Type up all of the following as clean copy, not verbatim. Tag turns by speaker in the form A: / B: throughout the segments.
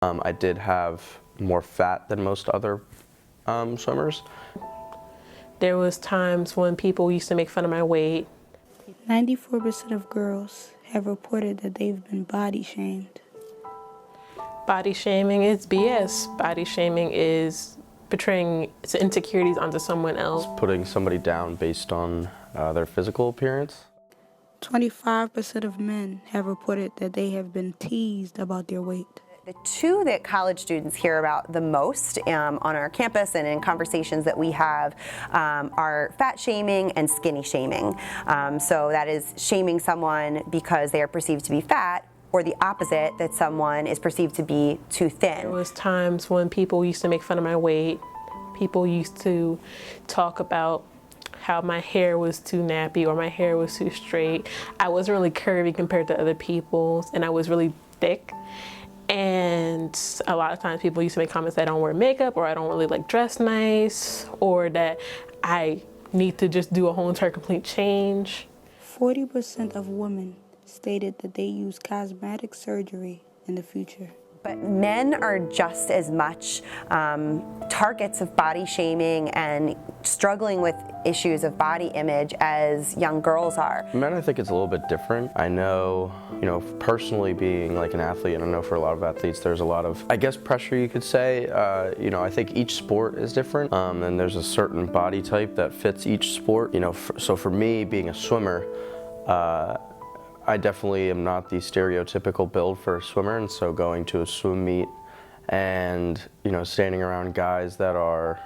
A: I did have more fat than most other swimmers.
B: There was times when people used to make fun of my weight.
C: 94% of girls have reported that they've been body shamed.
B: Body shaming is BS. Body shaming is portraying insecurities onto someone else.
A: Putting somebody down based on their physical appearance.
C: 25% of men have reported that they have been teased about their weight.
D: The two that college students hear about the most on our campus and in conversations that we have are fat shaming and skinny shaming. So that is shaming someone because they are perceived to be fat, or the opposite, that someone is perceived to be too thin.
B: There was times when people used to make fun of my weight. People used to talk about how my hair was too nappy or my hair was too straight. I wasn't really curvy compared to other people's, and I was really thick. And a lot of times people used to make comments that I don't wear makeup, or I don't really like dress nice, or that I need to just do a whole entire complete change.
C: 40% of women stated that they use cosmetic surgery in the future.
D: But men are just as much targets of body shaming and struggling with issues of body image as young girls are.
A: Men, I think it's a little bit different. I know, personally being like an athlete, and I know for a lot of athletes there's a lot of, I guess, pressure you could say. I think each sport is different, and there's a certain body type that fits each sport. So for me, being a swimmer, I definitely am not the stereotypical build for a swimmer, and so going to a swim meet and, standing around guys that are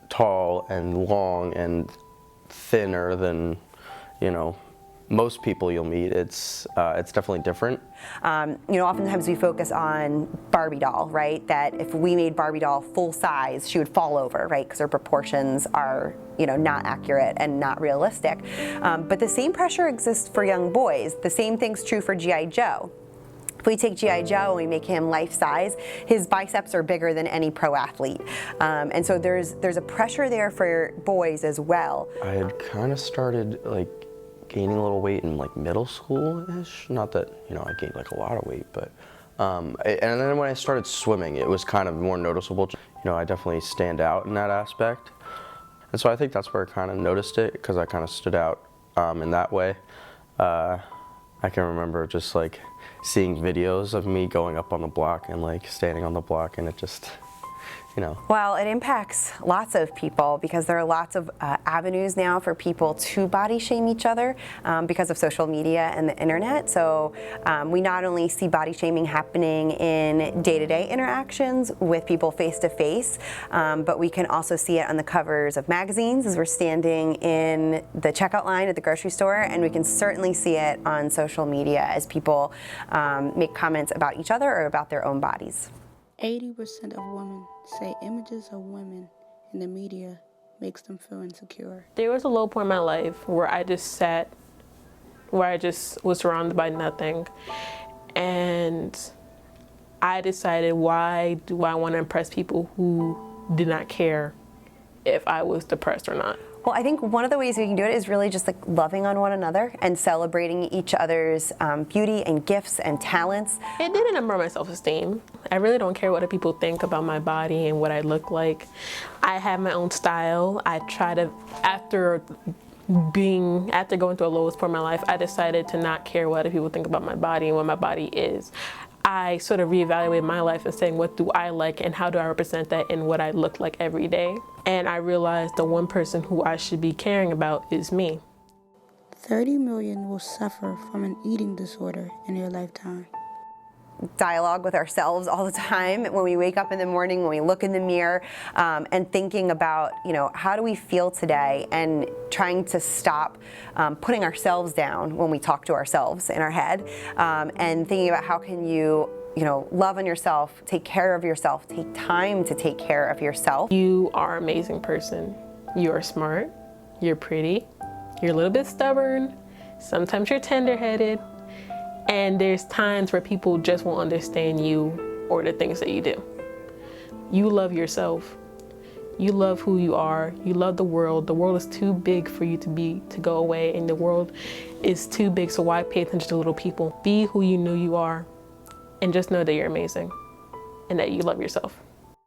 A: tall and long and thinner than, most people you'll meet, it's definitely different.
D: Oftentimes we focus on Barbie doll, right? That if we made Barbie doll full size, she would fall over, right? Because her proportions are, not accurate and not realistic. But the same pressure exists for young boys. The same thing's true for G.I. Joe. If we take G.I. Joe and we make him life size, his biceps are bigger than any pro athlete. And so there's a pressure there for boys as well.
A: I had kind of started gaining a little weight in middle school-ish. Not that, I gained a lot of weight, but, and then when I started swimming, it was kind of more noticeable. I definitely stand out in that aspect. And so I think that's where I kind of noticed it, because I kind of stood out in that way. I can remember just seeing videos of me going up on the block and standing on the block, and it just,
D: Well, it impacts lots of people because there are lots of avenues now for people to body shame each other because of social media and the internet. So we not only see body shaming happening in day-to-day interactions with people face-to-face, but we can also see it on the covers of magazines as we're standing in the checkout line at the grocery store, and we can certainly see it on social media as people make comments about each other or about their own bodies.
C: 80% of women say images of women in the media makes them feel insecure.
B: There was a low point in my life where I just was surrounded by nothing. And I decided, why do I want to impress people who did not care if I was depressed or not?
D: Well, I think one of the ways we can do it is really just loving on one another and celebrating each other's beauty and gifts and talents.
B: It didn't number my self-esteem. I really don't care what other people think about my body and what I look like. I have my own style. I try to, after going through a lowest point in my life, I decided to not care what other people think about my body and what my body is. I sort of reevaluated my life and saying, what do I like and how do I represent that in what I look like every day? And I realized the one person who I should be caring about is me.
C: 30 million will suffer from an eating disorder in their lifetime.
D: Dialogue with ourselves all the time when we wake up in the morning, when we look in the mirror, and thinking about, how do we feel today, and trying to stop putting ourselves down when we talk to ourselves in our head, and thinking about how can you love on yourself, take care of yourself, take time to take care of yourself.
B: You are an amazing person. You are smart, you're pretty, you're a little bit stubborn, sometimes you're tender-headed, and there's times where people just won't understand you or the things that you do. You love yourself. You love who you are. You love the world. The world is too big for you to go away, and the world is too big, so why pay attention to little people? Be who you know you are, and just know that you're amazing. and that you love yourself.